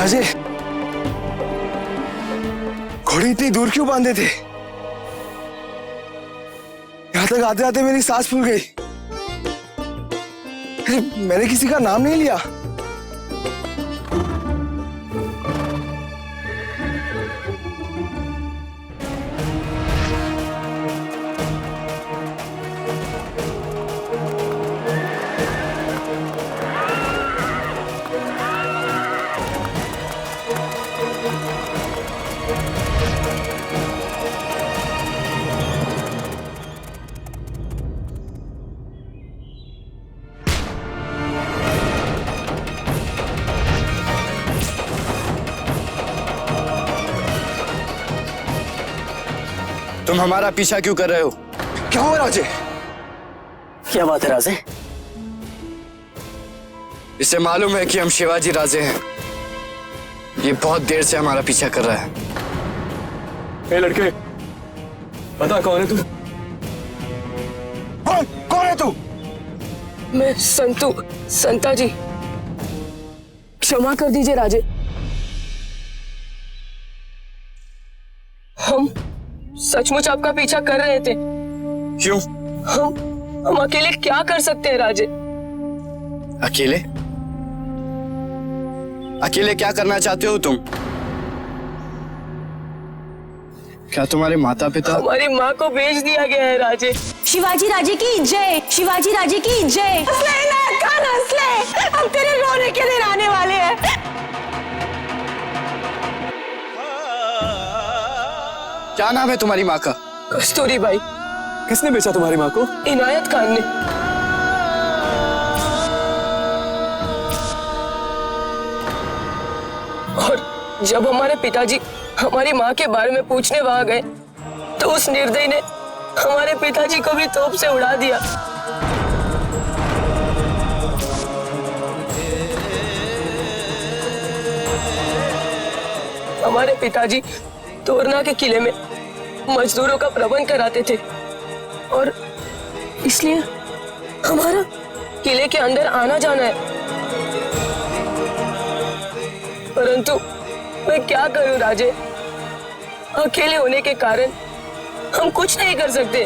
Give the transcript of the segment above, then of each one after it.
राजे, घोड़ी इतनी दूर क्यों बांधे थे? यहां तक आते आते मेरी सांस फूल गई। मैंने किसी का नाम नहीं लिया। तुम हमारा पीछा क्यों कर रहे हो? क्या हुआ राजे? क्या बात है राजे? इसे मालूम है कि हम शिवाजी राजे हैं। ये बहुत देर से हमारा पीछा कर रहा है। ए लड़के, बता कौन है तू? कौन है तू? मैं संता जी, क्षमा कर दीजिए राजे। हम सचमुच आपका पीछा कर रहे थे। क्यों? हम अकेले क्या कर सकते हैं राजे? अकेले? अकेले क्या करना चाहते हो तुम? क्या तुम्हारे माता पिता? हमारी माँ को भेज दिया गया है राजे। शिवाजी राजे की जय, शिवाजी राजे की जय। हम तेरे रोने के दिन आने वाले हैं। क्या नाम है तुम्हारी माँ का? कस्तूरी बाई। किसने बेचा तुम्हारी माँ को? इनायत खान ने। और जब हमारे पिताजी हमारी माँ के बारे में पूछने वहां गए तो उस निर्दयी ने हमारे पिताजी को भी तोप से उड़ा दिया। हमारे पिताजी तोरना के किले में मजदूरों का प्रबंध कराते थे और इसलिए हमारा किले के अंदर आना जाना है। परंतु मैं क्या करूं राजे? अकेले होने के कारण हम कुछ नहीं कर सकते।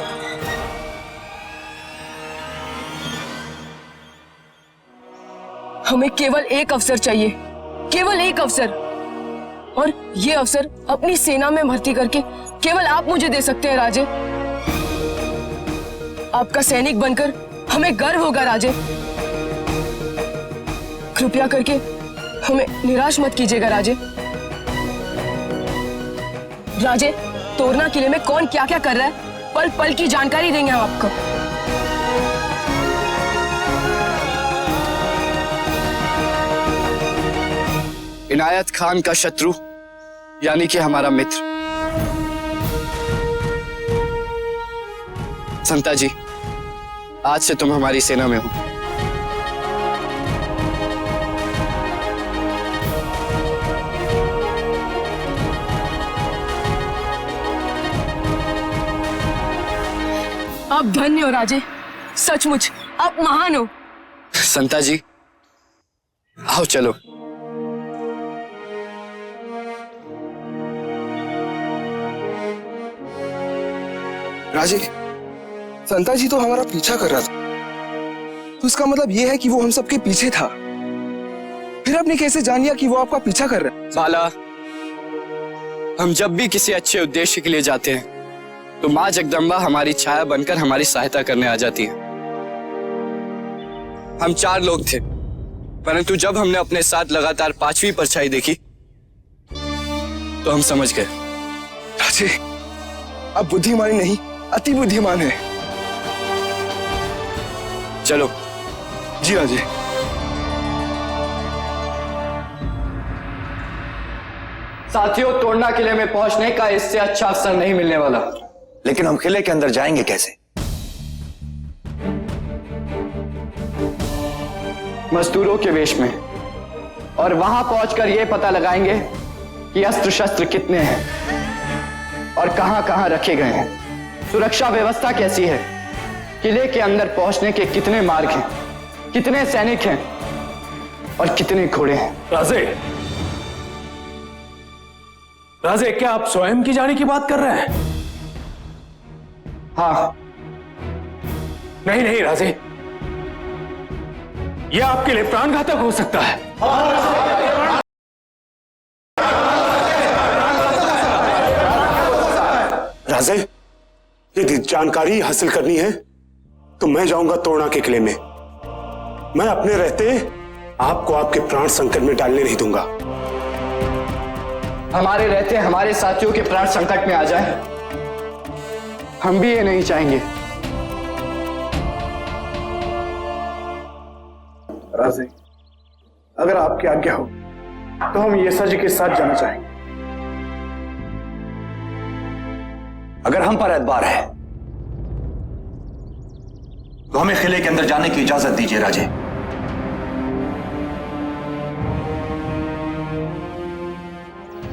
हमें केवल एक अवसर चाहिए, केवल एक अवसर, और ये अवसर अपनी सेना में भर्ती करके केवल आप मुझे दे सकते हैं राजे। आपका सैनिक बनकर हमें गर्व होगा राजे। कृपया करके हमें निराश मत कीजिएगा राजे। राजे, तोरना किले में कौन क्या क्या कर रहा है, पल पल की जानकारी देंगे हम आपको। इनायत खान का शत्रु यानी कि हमारा मित्र। संता जी, आज से तुम हमारी सेना में हो। आप धन्य हो राजे, सचमुच आप महान हो। संता जी, आओ चलो। राजे, संता जी तो हमारा पीछा कर रहा था, तो इसका मतलब यह है कि वो हम सबके पीछे था। फिर आपने कैसे जान लिया कि वो आपका पीछा कर रहा है? बाला, हम जब भी किसी अच्छे उद्देश्य के लिए जाते हैं तो माँ जगदम्बा हमारी छाया बनकर हमारी सहायता करने आ जाती है। हम 4 लोग थे, परंतु जब हमने अपने साथ लगातार 5वीं परछाई देखी तो हम समझ गए। राजे, आप बुद्धिमानी नहीं, अति बुद्धिमान है। चलो। जी राजे। साथियों, तोरना किले में पहुंचने का इससे अच्छा अवसर नहीं मिलने वाला। लेकिन हम किले के अंदर जाएंगे कैसे? मजदूरों के वेश में, और वहां पहुंचकर यह पता लगाएंगे कि अस्त्र शस्त्र कितने हैं और कहां कहां रखे गए हैं, सुरक्षा व्यवस्था कैसी है, किले के अंदर पहुंचने के कितने मार्ग हैं, कितने सैनिक हैं और कितने घोड़े हैं। राजे, राजे, क्या आप स्वयं की जाने की बात कर रहे हैं? हाँ, नहीं नहीं राजे, यह आपके लिए प्राणघातक हो सकता है। राजे, यदि जानकारी हासिल करनी है तो मैं जाऊंगा तोड़ना के किले में। मैं अपने रहते आपको आपके प्राण संकट में डालने नहीं दूंगा। हमारे रहते हमारे साथियों के प्राण संकट में आ जाए, हम भी ये नहीं चाहेंगे। राजे, अगर आपकी आज्ञा हो तो हम येसा जी के साथ जाना चाहेंगे। अगर हम पर एतबार है तो हमें किले के अंदर जाने की इजाजत दीजिए राजे।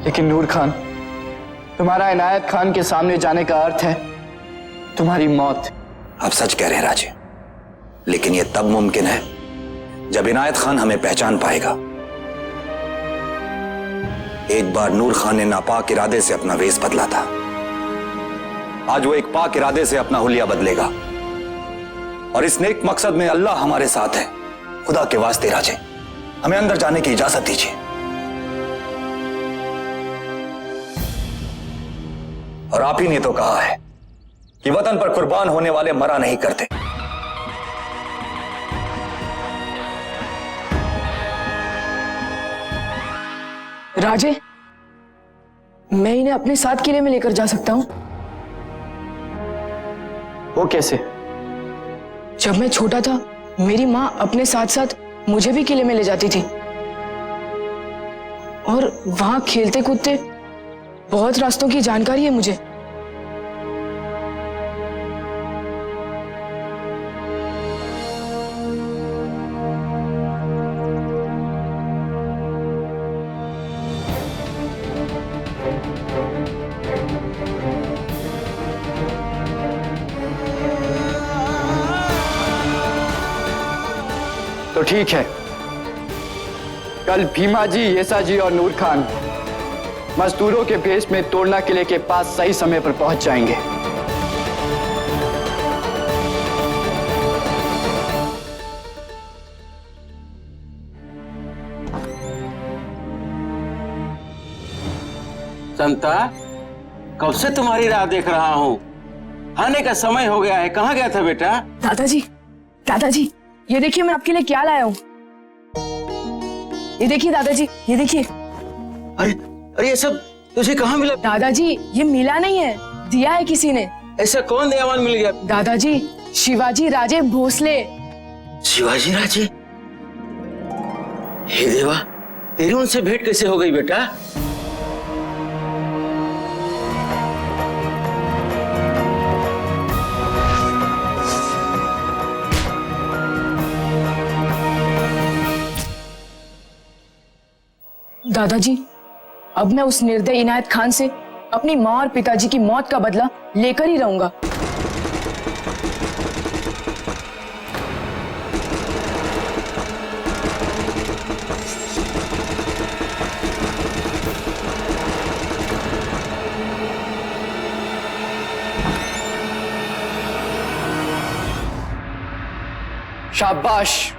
लेकिन नूर खान, तुम्हारा इनायत खान के सामने जाने का अर्थ है तुम्हारी मौत। आप सच कह रहे हैं राजे, लेकिन यह तब मुमकिन है जब इनायत खान हमें पहचान पाएगा। एक बार नूर खान ने नापाक इरादे से अपना वेश बदला था, आज वो एक पाक इरादे से अपना हुलिया बदलेगा। और इस नेक मकसद में अल्लाह हमारे साथ है। खुदा के वास्ते राजे, हमें अंदर जाने की इजाजत दीजिए। और आप ही ने तो कहा है कि वतन पर कुर्बान होने वाले मरा नहीं करते। राजे, मैं इन्हें अपने साथ किले में लेकर जा सकता हूं। वो कैसे? जब मैं छोटा था मेरी माँ अपने साथ साथ मुझे भी किले में ले जाती थी और वहां खेलते कूदते बहुत रास्तों की जानकारी है मुझे। तो ठीक है, कल भीमा जी, येसा जी और नूर खान मजदूरों के भेष में तोड़ना किले के पास सही समय पर पहुंच जाएंगे। संता, कब से तुम्हारी राह देख रहा हूं। आने का समय हो गया है, कहाँ गया था बेटा? दादाजी, ये देखिए मैं आपके लिए क्या लाया हूँ। ये देखिए दादाजी, ये देखिए। अरे ये सब तुझे कहाँ मिला? दादाजी, ये मिला नहीं है, दिया है किसी ने। ऐसा कौन दयावान मिल गया? दादाजी, शिवाजी राजे भोसले। शिवाजी राजे? हे देवा, तेरी उनसे भेंट कैसे हो गई बेटा? दादाजी, अब मैं उस निर्दय इनायत खान से अपनी माँ और पिताजी की मौत का बदला लेकर ही रहूंगा। शाबाश।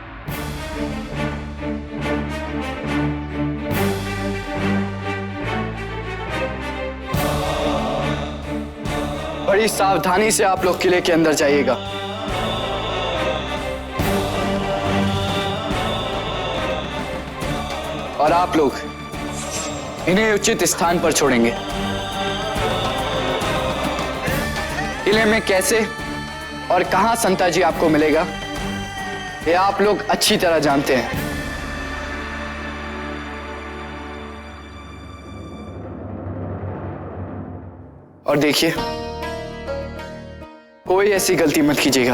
बड़ी सावधानी से आप लोग किले के अंदर जाइएगा। और आप लोग इन्हें उचित स्थान पर छोड़ेंगे। किले में कैसे और कहां संता जी आपको मिलेगा, ये आप लोग अच्छी तरह जानते हैं। और देखिए, कोई ऐसी गलती मत कीजिएगा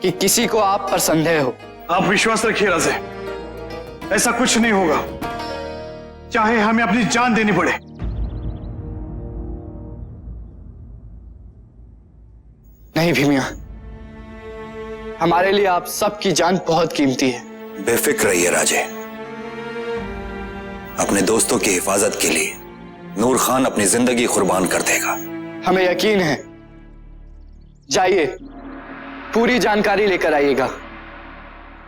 कि किसी को आप पर संदेह हो। आप विश्वास रखिए राजे, ऐसा कुछ नहीं होगा, चाहे हमें अपनी जान देनी पड़े। नहीं भीमिया, हमारे लिए आप सबकी जान बहुत कीमती है। बेफिक्र रहिए राजे, अपने दोस्तों की हिफाजत के लिए नूर खान अपनी जिंदगी कुर्बान कर देगा। हमें यकीन है। जाइए, पूरी जानकारी लेकर आइएगा।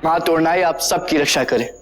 मां तोड़नाई आप सबकी रक्षा करे।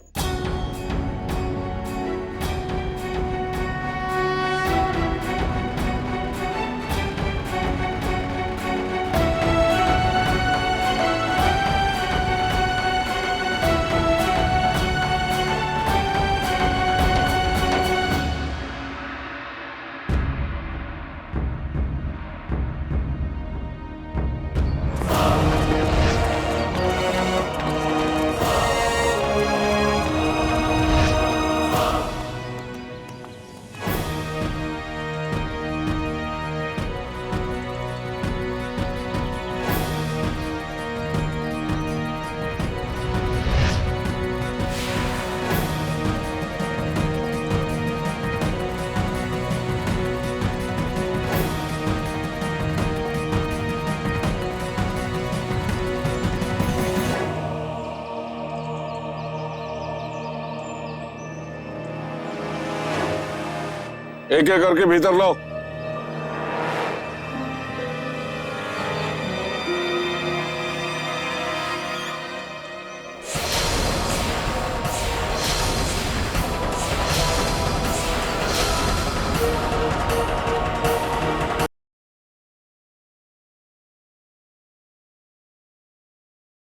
एक एक करके भीतर लो।